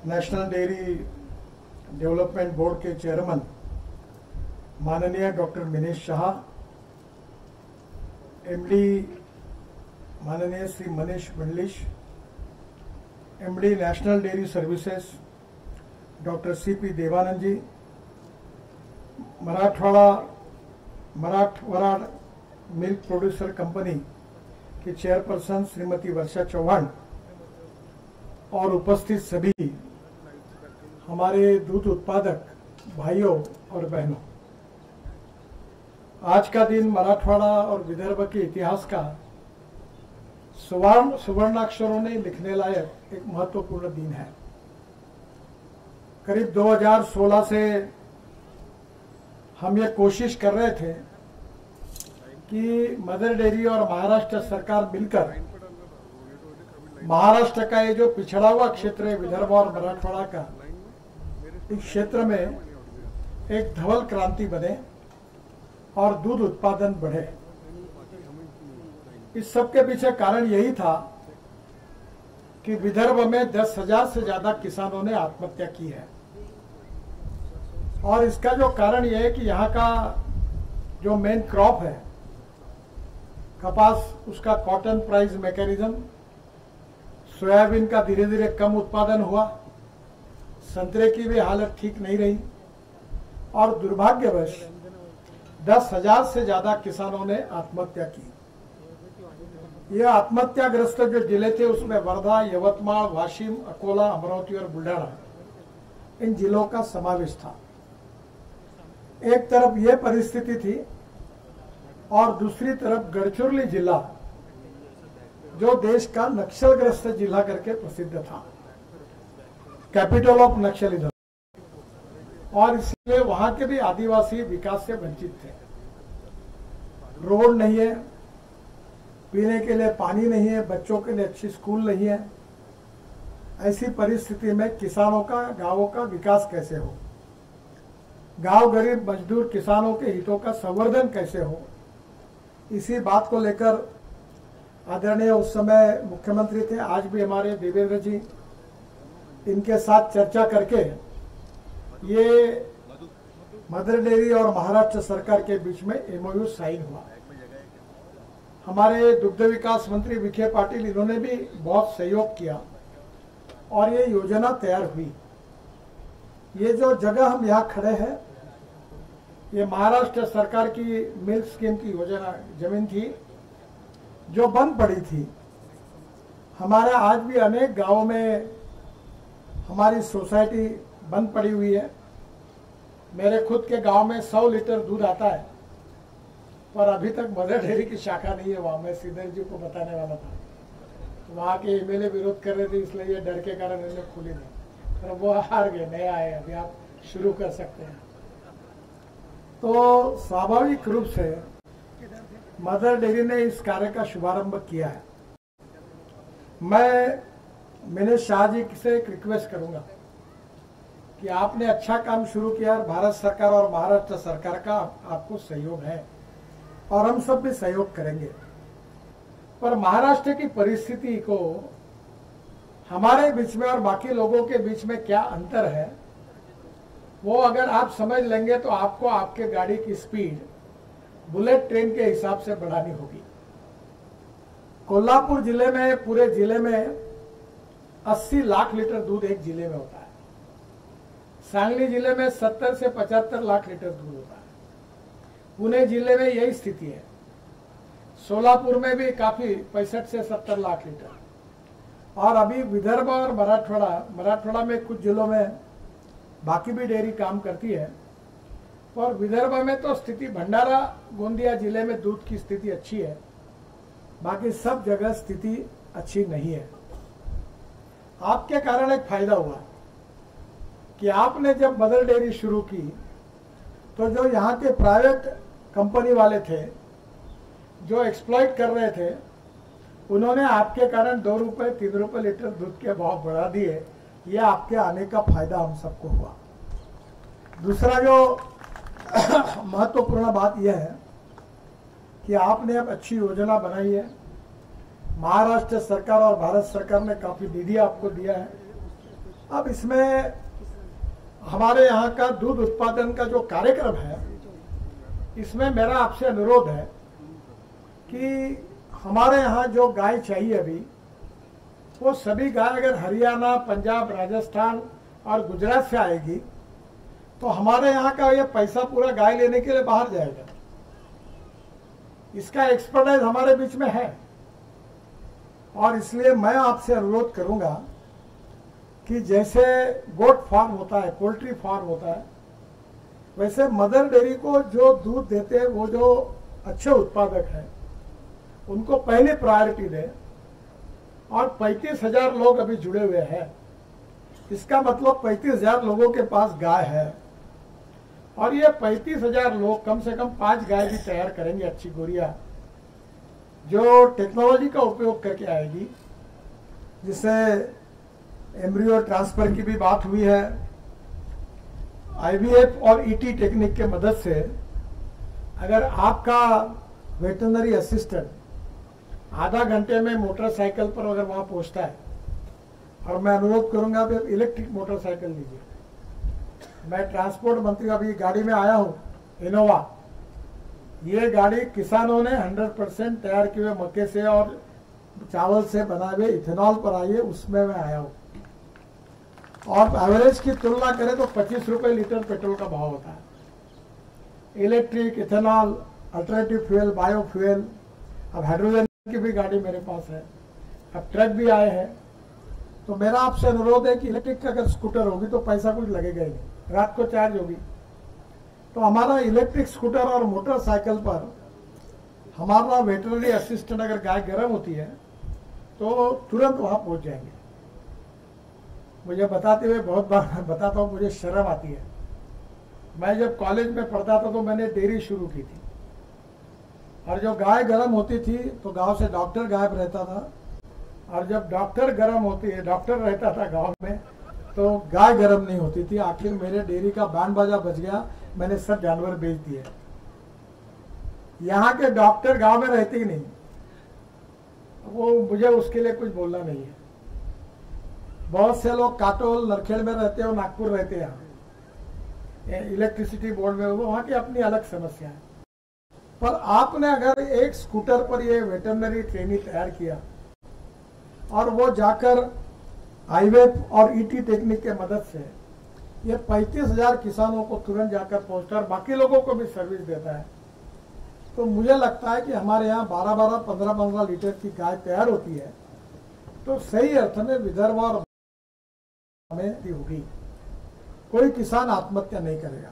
National Dairy Development Board के chairman माननीय doctor Minesh Shah, MD माननीय Shri Manish Mandlish, MD National Dairy Services doctor CP Devanand ji, Marathwada milk producer company की chairperson Shrimati Varsha Chauhan और उपस्थित सभी हमारे दूध उत्पादक भाइयों और बहनों, आज का दिन मराठवाड़ा और विदर्भ के इतिहास का सुवर्णाक्षरों ने लिखने लायक एक महत्वपूर्ण दिन है। करीब 2016 से हम ये कोशिश कर रहे थे कि मदर डेयरी और महाराष्ट्र सरकार मिलकर महाराष्ट्र का ये जो पिछड़ा हुआ क्षेत्र है विदर्भ और मराठवाड़ा का, इस क्षेत्र में एक धवल क्रांति बने और दूध उत्पादन बढ़े। इस सब के पीछे कारण यही था कि विदर्भ में 10,000 से ज्यादा किसानों ने आत्महत्या की है और इसका जो कारण यह है कि यहाँ का जो मेन क्रॉप है कपास, उसका कॉटन प्राइस मैकेनिज्म, सोयाबीन का धीरे धीरे कम उत्पादन हुआ, संतरे की भी हालत ठीक नहीं रही और दुर्भाग्यवश 10,000 से ज्यादा किसानों ने आत्महत्या की। यह आत्महत्याग्रस्त जो जिले थे उसमें वर्धा, यवतमाळ, वाशिम, अकोला, अमरावती और बुल्ढाणा, इन जिलों का समावेश था। एक तरफ यह परिस्थिति थी और दूसरी तरफ गढ़चिरौली जिला जो देश का नक्सलग्रस्त जिला करके प्रसिद्ध था, कैपिटल ऑफ नक्सलिज्म, और इसलिए वहां के भी आदिवासी विकास से वंचित थे। रोड नहीं है, पीने के लिए पानी नहीं है, बच्चों के लिए अच्छी स्कूल नहीं है। ऐसी परिस्थिति में किसानों का, गांवों का विकास कैसे हो, गांव गरीब मजदूर किसानों के हितों का संवर्धन कैसे हो, इसी बात को लेकर आदरणीय उस समय मुख्यमंत्री थे, आज भी हमारे देवेंद्र जी, इनके साथ चर्चा करके ये मदर डेयरी और महाराष्ट्र सरकार के बीच में एमओयू साइन हुआ। हमारे दुग्ध विकास मंत्री विखे पाटिल, इन्होंने भी बहुत सहयोग किया और ये योजना तैयार हुई। ये जो जगह हम यहाँ खड़े हैं, ये महाराष्ट्र सरकार की मिल्क स्कीम की योजना जमीन थी जो बंद पड़ी थी। हमारे आज भी अनेक गांवों में हमारी सोसाइटी बंद पड़ी हुई है। मेरे खुद के गांव में 100 लीटर दूध आता है, पर अभी तक मदर डेयरी की शाखा नहीं है वहां। मैं श्रीधर जी को बताने वाला था, तो वहां के एमएलए विरोध कर रहे थे, इसलिए ये डर के कारण इन्हें खुली नहीं, पर वो हार गए, नया आए, अभी आप शुरू कर सकते हैं। तो स्वाभाविक रूप से मदर डेयरी ने इस कार्य का शुभारंभ किया है। मैं मिनेश शाह जी से एक रिक्वेस्ट करूंगा कि आपने अच्छा काम शुरू किया और भारत सरकार और महाराष्ट्र सरकार का आपको सहयोग है और हम सब भी सहयोग करेंगे, पर महाराष्ट्र की परिस्थिति को हमारे बीच में और बाकी लोगों के बीच में क्या अंतर है, वो अगर आप समझ लेंगे तो आपको आपके गाड़ी की स्पीड बुलेट ट्रेन के हिसाब से बढ़ानी होगी। कोल्हापुर जिले में, पूरे जिले में 80 लाख लीटर दूध एक जिले में होता है। सांगली जिले में 70 से 75 लाख लीटर दूध होता है। पुणे जिले में यही स्थिति है। सोलापुर में भी काफी 65 से 70 लाख लीटर, और अभी विदर्भ और मराठवाड़ा में कुछ जिलों में बाकी भी डेयरी काम करती है, और विदर्भ में तो स्थिति, भंडारा गोंदिया जिले में दूध की स्थिति अच्छी है, बाकी सब जगह स्थिति अच्छी नहीं है। आपके कारण एक फायदा हुआ कि आपने जब मदर डेयरी शुरू की तो जो यहाँ के प्राइवेट कंपनी वाले थे जो एक्सप्लॉइट कर रहे थे, उन्होंने आपके कारण 2 रुपए 3 रुपए लीटर दूध के भाव बढ़ा दिए। ये आपके आने का फायदा हम सबको हुआ। दूसरा जो महत्वपूर्ण बात यह है कि आपने अब अच्छी योजना बनाई है। महाराष्ट्र सरकार और भारत सरकार ने काफी निधि आपको दिया है अब इसमें हमारे यहाँ का दूध उत्पादन का जो कार्यक्रम है, इसमें मेरा आपसे अनुरोध है कि हमारे यहाँ जो गाय चाहिए अभी, वो सभी गाय अगर हरियाणा, पंजाब, राजस्थान और गुजरात से आएगी तो हमारे यहाँ का ये पैसा पूरा गाय लेने के लिए बाहर जाएगा। इसका एक्सपर्टाइज हमारे बीच में है और इसलिए मैं आपसे अनुरोध करूंगा कि जैसे गोट फार्म होता है, पोल्ट्री फार्म होता है, वैसे मदर डेयरी को जो दूध देते हैं वो जो अच्छे उत्पादक हैं उनको पहले प्रायोरिटी दें। और 35,000 लोग अभी जुड़े हुए हैं, इसका मतलब 35,000 लोगों के पास गाय है और ये 35,000 लोग कम से कम 5 गाय भी तैयार करेंगे, अच्छी गोरिया जो टेक्नोलॉजी का उपयोग करके आएगी, जिससे एम्ब्रियो ट्रांसफर की भी बात हुई है। आईवीएफ और ईटी टेक्निक के मदद से अगर आपका वेटरनरी असिस्टेंट आधा घंटे में मोटरसाइकिल पर अगर वहां पहुंचता है, और मैं अनुरोध करूंगा आप इलेक्ट्रिक मोटरसाइकिल लीजिए। मैं ट्रांसपोर्ट मंत्री अभी गाड़ी में आया हूं, इनोवा। ये गाड़ी किसानों ने 100% तैयार किए हुए मक्के से और चावल से बनाए हुए इथेनॉल पर आई है, उसमें मैं आया हूं। और एवरेज की तुलना करें तो 25 रुपए लीटर पेट्रोल का भाव होता है। Electric, ethanol, alternative fuel, biofuel, अब हाइड्रोजन की भी गाड़ी मेरे पास है, अब ट्रक भी आए हैं। तो मेरा आपसे अनुरोध है कि इलेक्ट्रिक का अगर स्कूटर होगी तो पैसा कुछ लगेगा ही नहीं, रात को चार्ज होगी। तो हमारा इलेक्ट्रिक स्कूटर और मोटरसाइकिल पर हमारा वेटरनरी असिस्टेंट अगर गाय गर्म होती है तो तुरंत वहां पहुंच जाएंगे। मुझे बताते हुए बहुत बार मैं बताता हूं, मुझे शर्म आती है। मैं जब कॉलेज में पढ़ता था तो मैंने डेयरी शुरू की थी और जो गाय गर्म होती थी तो गांव से डॉक्टर गायब रहता था, और जब डॉक्टर गर्म होती है, डॉक्टर रहता था गांव में, तो गाय गर्म नहीं होती थी। आखिर मेरे डेयरी का बैंड बाजा बज गया, मैंने सब जानवर बेच दिए। यहाँ के डॉक्टर गांव में रहते ही नहीं, वो मुझे उसके लिए कुछ बोलना नहीं है। बहुत से लोग काटोल, नरखेड़ में रहते हैं और नागपुर रहते हैं, यहाँ इलेक्ट्रिसिटी बोर्ड में, वो वहां की अपनी अलग समस्या है। पर आपने अगर एक स्कूटर पर ये वेटरनरी ट्रेनिंग तैयार किया और वो जाकर आईवेफ और ईटी टेक्निक के मदद से ये 35,000 किसानों को तुरंत जाकर पहुंचता और बाकी लोगों को भी सर्विस देता है, तो मुझे लगता है कि हमारे यहाँ 12-12, 15-15 लीटर की गाय तैयार होती है तो सही अर्थ में विदर्भ और में होगी, कोई किसान आत्महत्या नहीं करेगा।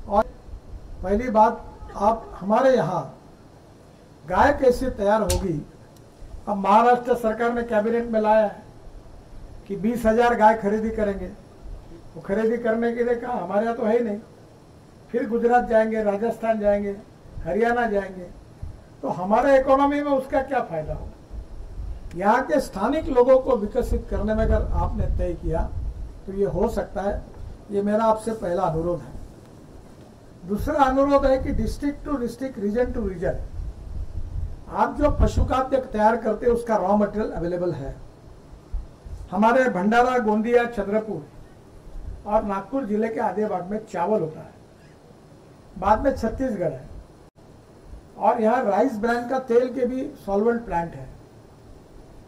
और पहली बात, आप हमारे यहाँ गाय कैसे तैयार होगी। अब महाराष्ट्र सरकार ने कैबिनेट में लाया है कि 20,000 गाय खरीदी करेंगे। वो खरीदी करने के लिए कहा, हमारे यहाँ तो है ही नहीं। फिर गुजरात जाएंगे, राजस्थान जाएंगे, हरियाणा जाएंगे, तो हमारे इकोनॉमी में उसका क्या फायदा होगा। यहाँ के स्थानिक लोगों को विकसित करने में अगर आपने तय किया तो ये हो सकता है। ये मेरा आपसे पहला अनुरोध है। दूसरा अनुरोध है कि district to district, region to region, आप जो पशु खाद्य तैयार करते हैं उसका रॉ मटेरियल अवेलेबल है। हमारे भंडारा, गोंदिया, छतरपुर और नागपुर जिले के आधे भाग में चावल होता है, बाद में छत्तीसगढ़ है, और यहाँ राइस ब्रांड का तेल के भी सॉल्वेंट प्लांट है।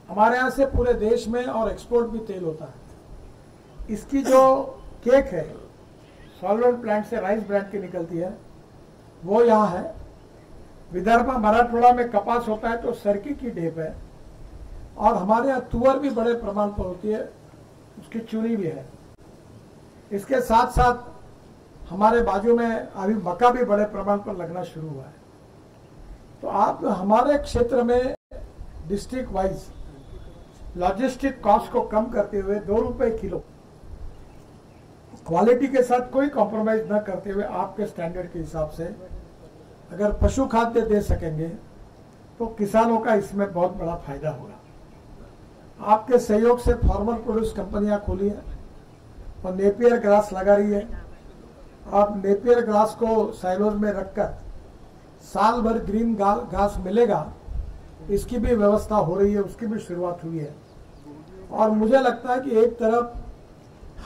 हमारे यहाँ से पूरे देश में और एक्सपोर्ट भी तेल होता है। इसकी जो केक है सॉल्वेंट प्लांट से राइस ब्रांड की निकलती है, वो यहाँ है। विदर्भ, मराठवाड़ा में कपास होता है तो सरकी की ढेप है, और हमारे यहाँ तुअर भी बड़े प्रमाण पर होती है, उसकी चूनी भी है। इसके साथ साथ हमारे बाजू में अभी मक्का भी बड़े प्रमाण पर लगना शुरू हुआ है। तो आप हमारे क्षेत्र में डिस्ट्रिक्ट वाइज लॉजिस्टिक कॉस्ट को कम करते हुए 2 रुपए किलो, क्वालिटी के साथ कोई कॉम्प्रोमाइज न करते हुए आपके स्टैंडर्ड के हिसाब से अगर पशु खाद्य दे सकेंगे तो किसानों का इसमें बहुत बड़ा फायदा होगा। आपके सहयोग से फार्मर प्रोड्यूस कंपनियां खुली है और नेपियर ग्रास लगा रही है। आप नेपियर ग्रास को साइलोज में रखकर साल भर ग्रीन घास मिलेगा, इसकी भी व्यवस्था हो रही है, उसकी भी शुरुआत हुई है। और मुझे लगता है कि एक तरफ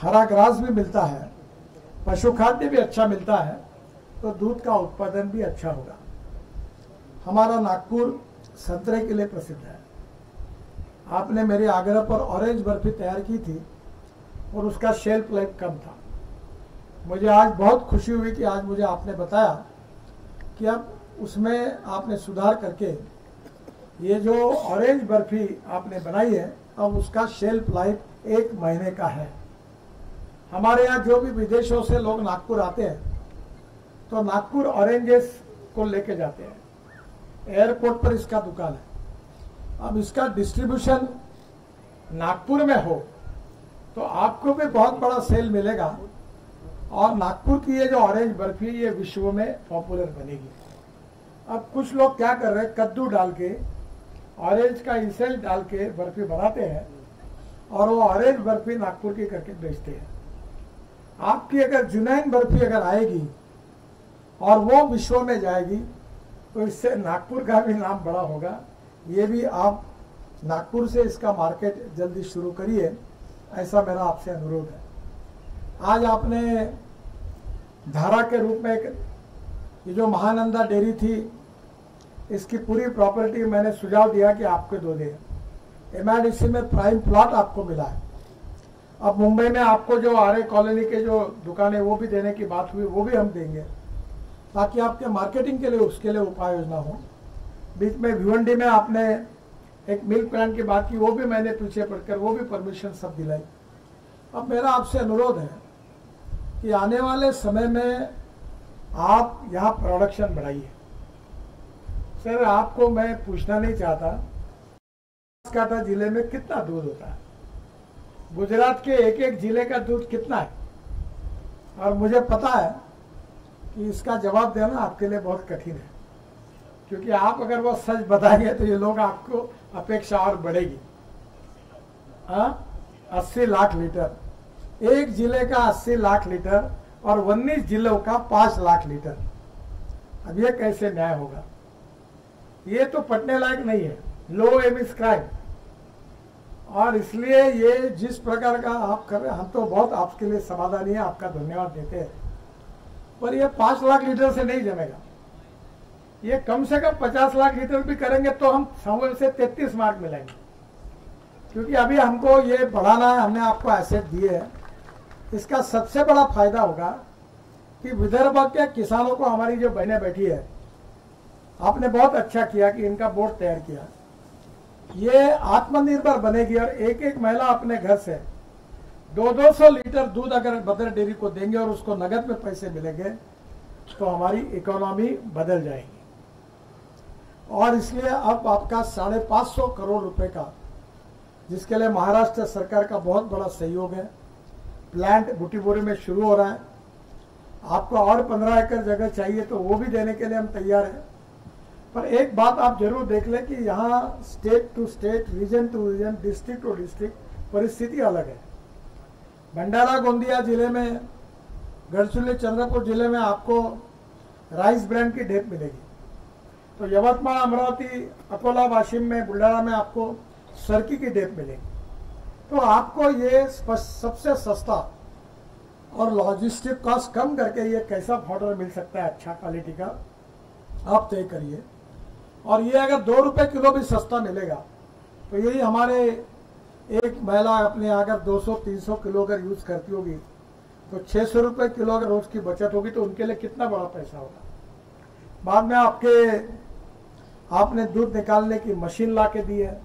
हरा घास भी मिलता है, पशु खाद्य भी अच्छा मिलता है, तो दूध का उत्पादन भी अच्छा होगा। हमारा नागपुर संतरे के लिए प्रसिद्ध है। आपने मेरे आग्रह पर ऑरेंज बर्फी तैयार की थी और उसका शेल्फ लाइफ कम था। मुझे आज बहुत खुशी हुई कि आज मुझे आपने बताया कि अब उसमें आपने सुधार करके ये जो ऑरेंज बर्फी आपने बनाई है, अब उसका शेल्फ लाइफ 1 महीने का है। हमारे यहाँ जो भी विदेशों से लोग नागपुर आते हैं तो नागपुर ऑरेंजेस को लेके जाते हैं। एयरपोर्ट पर इसका दुकान है। अब इसका डिस्ट्रीब्यूशन नागपुर में हो तो आपको भी बहुत बड़ा सेल मिलेगा और नागपुर की ये जो ऑरेंज बर्फी ये विश्व में पॉपुलर बनेगी। अब कुछ लोग क्या कर रहे हैं, कद्दू डाल के ऑरेंज का इंसेंस डाल के बर्फी बनाते हैं और वो ऑरेंज बर्फी नागपुर की करके बेचते हैं। आपकी अगर जुनैन बर्फी अगर आएगी और वो विश्व में जाएगी तो इससे नागपुर का भी नाम बड़ा होगा। ये भी आप नागपुर से इसका मार्केट जल्दी शुरू करिए, ऐसा मेरा आपसे अनुरोध है। आज आपने धारा के रूप में ये जो महानंदा डेयरी थी, इसकी पूरी प्रॉपर्टी मैंने सुझाव दिया कि आपको दो दे। MIDC में प्राइम प्लॉट आपको मिला है। अब मुंबई में आपको जो आर्य कॉलोनी के जो दुकानें वो भी देने की बात हुई, वो भी हम देंगे ताकि आपके मार्केटिंग के लिए उसके लिए उपाय योजना हो। बीच में भिवंडी में आपने एक मिल्क प्लांट की बात की, वो भी मैंने पीछे पड़कर वो भी परमिशन सब दिलाई। अब मेरा आपसे अनुरोध है कि आने वाले समय में आप यहाँ प्रोडक्शन बढ़ाइए। सर आपको मैं पूछना नहीं चाहता बनासकांठा जिले में कितना दूध होता है, गुजरात के एक एक जिले का दूध कितना है, और मुझे पता है कि इसका जवाब देना आपके लिए बहुत कठिन है, क्योंकि आप अगर वो सच बताएंगे तो ये लोग आपको अपेक्षा और बढ़ेगी। 80 लाख लीटर, एक जिले का 80 लाख लीटर और 19 जिलों का 5 लाख लीटर। अब ये कैसे न्याय होगा? ये तो पटने लायक नहीं है, लो एम इज क्राइम। और इसलिए ये जिस प्रकार का आप कर रहे हैं, हम तो बहुत आपके लिए समाधानी है, आपका धन्यवाद देते हैं, पर ये 5 लाख लीटर से नहीं जमेगा। ये कम से कम 50 लाख लीटर भी करेंगे तो हम 100 से 33 मार्क मिलेंगे, क्योंकि अभी हमको ये बढ़ाना है। हमने आपको एसेट दिए है, इसका सबसे बड़ा फायदा होगा कि विदर्भ के किसानों को, हमारी जो बहनें बैठी है, आपने बहुत अच्छा किया कि इनका बोर्ड तैयार किया। ये आत्मनिर्भर बनेगी और एक एक महिला अपने घर से 200 लीटर दूध अगर मदर डेयरी को देंगे और उसको नगद में पैसे मिलेंगे तो हमारी इकोनॉमी बदल जाएगी। और इसलिए अब आपका 550 करोड़ रुपए का, जिसके लिए महाराष्ट्र सरकार का बहुत बड़ा सहयोग है, प्लांट बुटीबोरी में शुरू हो रहा है। आपको और 15 एकड़ जगह चाहिए तो वो भी देने के लिए हम तैयार हैं। पर एक बात आप जरूर देख लें कि यहाँ state to state, region to region, district to district परिस्थिति अलग है। भंडारा गोंदिया जिले में, गढ़चिरोली चंद्रपुर जिले में आपको राइस ब्रांड की ढेप मिलेगी, तो यवतमाळ, अमरावती, अकोला, वाशिम में, बुल्ढाना में आपको सरकी की ढेप मिलेगी। तो आपको ये सबसे सस्ता और लॉजिस्टिक कॉस्ट कम करके ये कैसा पाउडर मिल सकता है अच्छा क्वालिटी का, आप तय करिए। और ये अगर 2 रुपए किलो भी सस्ता मिलेगा तो यही हमारे एक महिला अपने अगर 200-300 किलो अगर यूज करती होगी तो 600 रुपए किलो अगर रोज की बचत होगी तो उनके लिए कितना बड़ा पैसा होगा। बाद में आपने दूध निकालने की मशीन ला के दी है,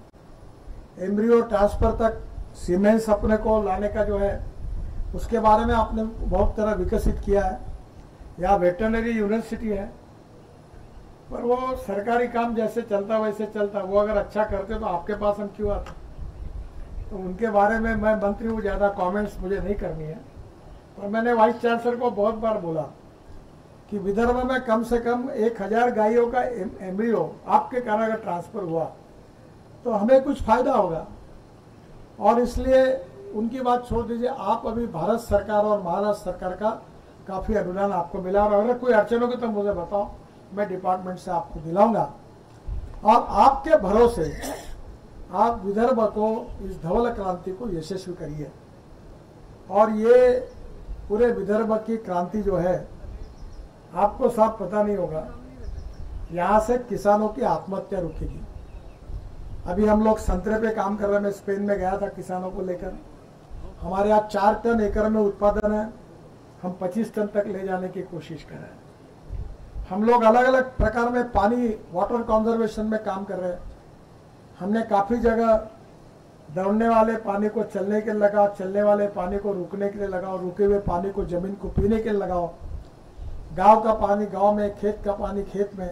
एम्ब्रियो ट्रांसफर तक सीमेंस अपने को लाने का जो है उसके बारे में आपने बहुत तरह विकसित किया है। यहाँ वेटरनरी यूनिवर्सिटी है, पर वो सरकारी काम जैसे चलता वैसे चलता। वो अगर अच्छा करते तो आपके पास हम क्यों आते? तो उनके बारे में मैं मंत्री हूँ, ज़्यादा कमेंट्स मुझे नहीं करनी है। पर मैंने वाइस चांसलर को बहुत बार बोला कि विदर्भ में कम से कम 1000 गायों का एम्ब्रियो आपके कारण अगर ट्रांसफर हुआ तो हमें कुछ फायदा होगा। और इसलिए उनकी बात छोड़ दीजिए, आप अभी भारत सरकार और महाराष्ट्र सरकार का काफ़ी अनुदान आपको मिला, और अगर कोई अड़चन होगी तो मुझे बताओ, मैं डिपार्टमेंट से आपको दिलाऊंगा। और आपके भरोसे आप विदर्भ को, इस धवल क्रांति को यशस्वी करिए। और ये पूरे विदर्भ की क्रांति जो है, आपको साफ पता नहीं होगा, यहाँ से किसानों की आत्महत्या रुकेगी। अभी हम लोग संतरे पे काम कर रहे हैं। मैं स्पेन में गया था किसानों को लेकर। हमारे यहाँ 4 टन एकड़ में उत्पादन है, हम 25 टन तक ले जाने की कोशिश कर रहे हैं। हम लोग अलग अलग प्रकार में पानी, वाटर कंजर्वेशन में काम कर रहे हैं। हमने काफी जगह दौड़ने वाले पानी को चलने के लिए लगाओ, चलने वाले पानी को रुकने के लिए लगाओ, रुके हुए पानी को जमीन को पीने के लिए लगाओ, गांव का पानी गांव में, खेत का पानी खेत में।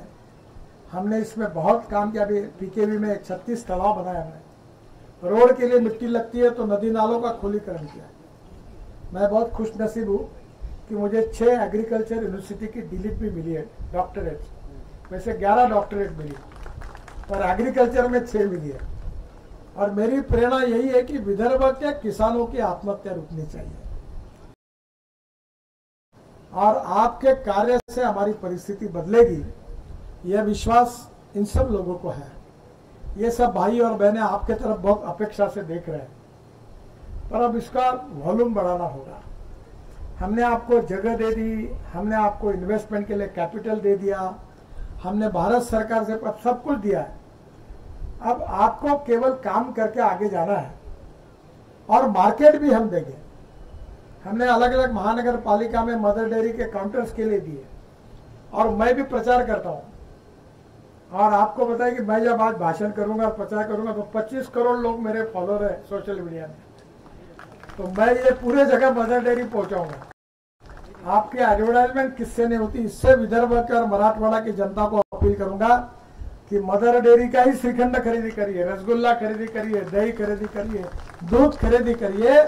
हमने इसमें बहुत काम किया। अभी पीकेवी में 36 तालाब बनाए हमने। रोड के लिए मिट्टी लगती है तो नदी नालों का खोलीकरण किया। मैं बहुत खुश नसीब हूँ कि मुझे 6 एग्रीकल्चर यूनिवर्सिटी की डिलीट भी मिली है, डॉक्टरेट। वैसे 11 डॉक्टरेट मिली, पर एग्रीकल्चर में 6 मिली है। और मेरी प्रेरणा यही है कि विदर्भ के किसानों की आत्महत्या रुकनी चाहिए। और आपके कार्य से हमारी परिस्थिति बदलेगी, यह विश्वास इन सब लोगों को है। ये सब भाई और बहनें आपके तरफ बहुत अपेक्षा से देख रहे हैं, पर अब इसका वॉल्यूम बढ़ाना होगा। हमने आपको जगह दे दी, हमने आपको इन्वेस्टमेंट के लिए कैपिटल दे दिया, हमने भारत सरकार से सब कुछ दिया है। अब आपको केवल काम करके आगे जाना है और मार्केट भी हम देंगे। हमने अलग अलग महानगर पालिका में मदर डेयरी के काउंटर्स के लिए दिए और मैं भी प्रचार करता हूं। और आपको बताया कि मैं जब आज भाषण करूंगा और प्रचार करूंगा तो 25 करोड़ लोग मेरे फॉलोअर है सोशल मीडिया में, तो मैं ये पूरे जगह मदर डेयरी पहुंचाऊंगा। आपकी एडवर्टाइजमेंट किससे नहीं होती, इससे विदर्भ के और मराठवाड़ा की जनता को अपील करूंगा कि मदर डेयरी का ही श्रीखंड खरीदी करिए, रसगुल्ला खरीदी करिए, दही खरीदी करिए, दूध खरीदी करिए,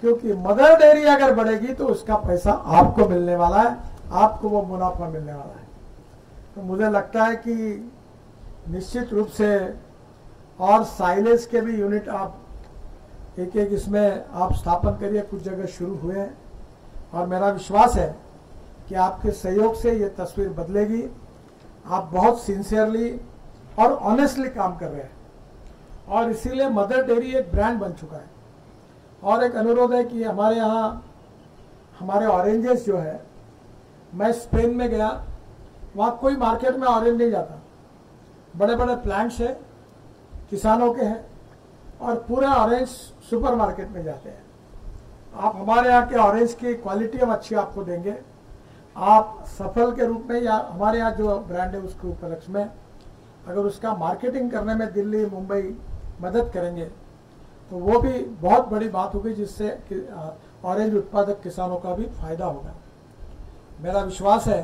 क्योंकि मदर डेयरी अगर बढ़ेगी तो उसका पैसा आपको मिलने वाला है, आपको वो मुनाफा मिलने वाला है। तो मुझे लगता है कि निश्चित रूप से और साइलेज के भी यूनिट आप एक एक इसमें आप स्थापन करिए। कुछ जगह शुरू हुए हैं और मेरा विश्वास है कि आपके सहयोग से ये तस्वीर बदलेगी। आप बहुत सिंसियरली और ऑनेस्टली काम कर रहे हैं और इसीलिए मदर डेयरी एक ब्रांड बन चुका है। और एक अनुरोध है कि हमारे यहाँ हमारे ऑरेंजेस जो है, मैं स्पेन में गया, वहाँ कोई मार्केट में ऑरेंज नहीं जाता। बड़े बड़े प्लांट्स है, किसानों के हैं और पूरे ऑरेंज सुपर मार्केट में जाते हैं। आप हमारे यहाँ के ऑरेंज की क्वालिटी हम अच्छी आपको देंगे। आप सफल के रूप में या हमारे यहाँ जो ब्रांड है उसके उपलक्ष्य में अगर उसका मार्केटिंग करने में दिल्ली मुंबई मदद करेंगे तो वो भी बहुत बड़ी बात होगी, जिससे ऑरेंज उत्पादक किसानों का भी फायदा होगा। मेरा विश्वास है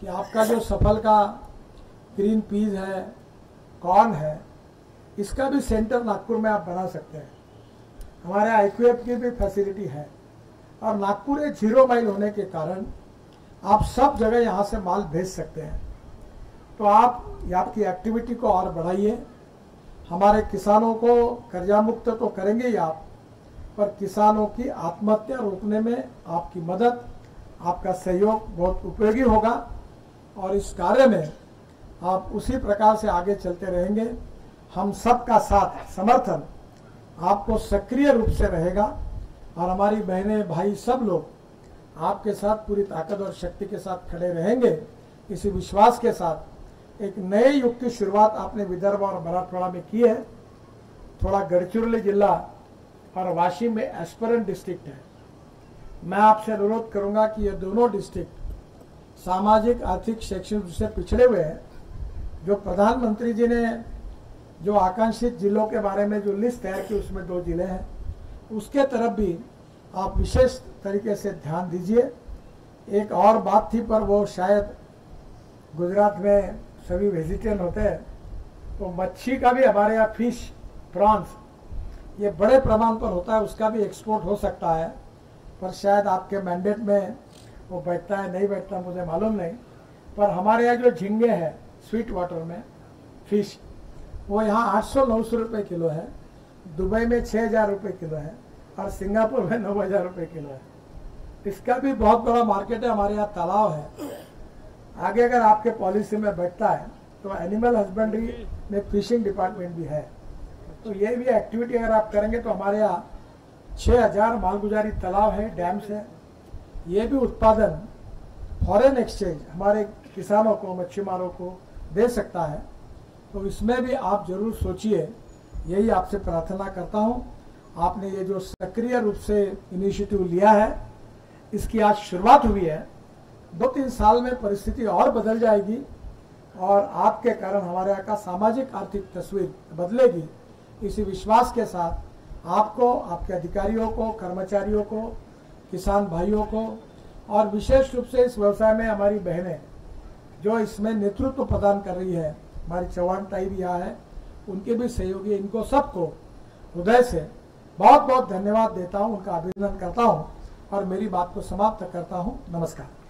कि आपका जो सफल का ग्रीन पीज है, कॉर्न है, इसका भी सेंटर नागपुर में आप बना सकते हैं। हमारे IQF की भी फैसिलिटी है और नागपुर एक 0 माइल होने के कारण आप सब जगह यहाँ से माल भेज सकते हैं। तो आप आपकी एक्टिविटी को और बढ़ाइए। हमारे किसानों को कर्जा मुक्त तो करेंगे ही आप, पर किसानों की आत्महत्या रोकने में आपकी मदद, आपका सहयोग बहुत उपयोगी होगा और इस कार्य में आप उसी प्रकार से आगे चलते रहेंगे। हम सबका साथ, समर्थन आपको सक्रिय रूप से रहेगा और हमारी बहनें भाई सब लोग आपके साथ पूरी ताकत और शक्ति के साथ खड़े रहेंगे। इसी विश्वास के साथ एक नए युग की शुरुआत आपने विदर्भ और मराठवाड़ा में की है। थोड़ा गढ़चिरौली जिला और वाशिम में एस्पिरेंट डिस्ट्रिक्ट है। मैं आपसे अनुरोध करूंगा कि ये दोनों डिस्ट्रिक्ट सामाजिक, आर्थिक, शैक्षणिक रूप से पिछड़े हुए हैं। जो प्रधानमंत्री जी ने जो आकांक्षित जिलों के बारे में जो लिस्ट तैयार की उसमें 2 जिले हैं, उसके तरफ भी आप विशेष तरीके से ध्यान दीजिए। एक और बात थी, पर वो शायद गुजरात में सभी वेजिटेरियन होते हैं, तो मच्छी का भी हमारे यहाँ फिश, प्रॉन्स ये बड़े प्रमाण पर होता है, उसका भी एक्सपोर्ट हो सकता है। पर शायद आपके मैंडेट में वो बैठता है नहीं बैठता मुझे मालूम नहीं। पर हमारे यहाँ जो झींगे हैं स्वीट वाटर में फिश, वो यहाँ 800-900 रुपये किलो है, दुबई में 6000 रुपये किलो है और सिंगापुर में 9000 रुपये किलो है। इसका भी बहुत बड़ा मार्केट है। हमारे यहाँ तालाब है। आगे अगर आपके पॉलिसी में बैठता है तो एनिमल हस्बेंड्री में फिशिंग डिपार्टमेंट भी है। तो ये भी एक्टिविटी अगर आप करेंगे तो हमारे यहाँ 6000 मालगुजारी तालाब है, डैम्स है। ये भी उत्पादन फॉरेन एक्सचेंज हमारे किसानों को, मच्छीमारों को दे सकता है। तो इसमें भी आप जरूर सोचिए, यही आपसे प्रार्थना करता हूँ। आपने ये जो सक्रिय रूप से इनिशिएटिव लिया है, इसकी आज शुरुआत हुई है। 2-3 साल में परिस्थिति और बदल जाएगी और आपके कारण हमारे यहाँ का सामाजिक आर्थिक तस्वीर बदलेगी। इसी विश्वास के साथ आपको, आपके अधिकारियों को, कर्मचारियों को, किसान भाइयों को और विशेष रूप से इस व्यवसाय में हमारी बहनें जो इसमें नेतृत्व प्रदान कर रही है, हमारी चौहान ताई भी यहाँ है, उनके भी सहयोगी, इनको सबको हृदय से बहुत बहुत धन्यवाद देता हूँ, उनका अभिनंदन करता हूँ और मेरी बात को समाप्त करता हूँ। नमस्कार।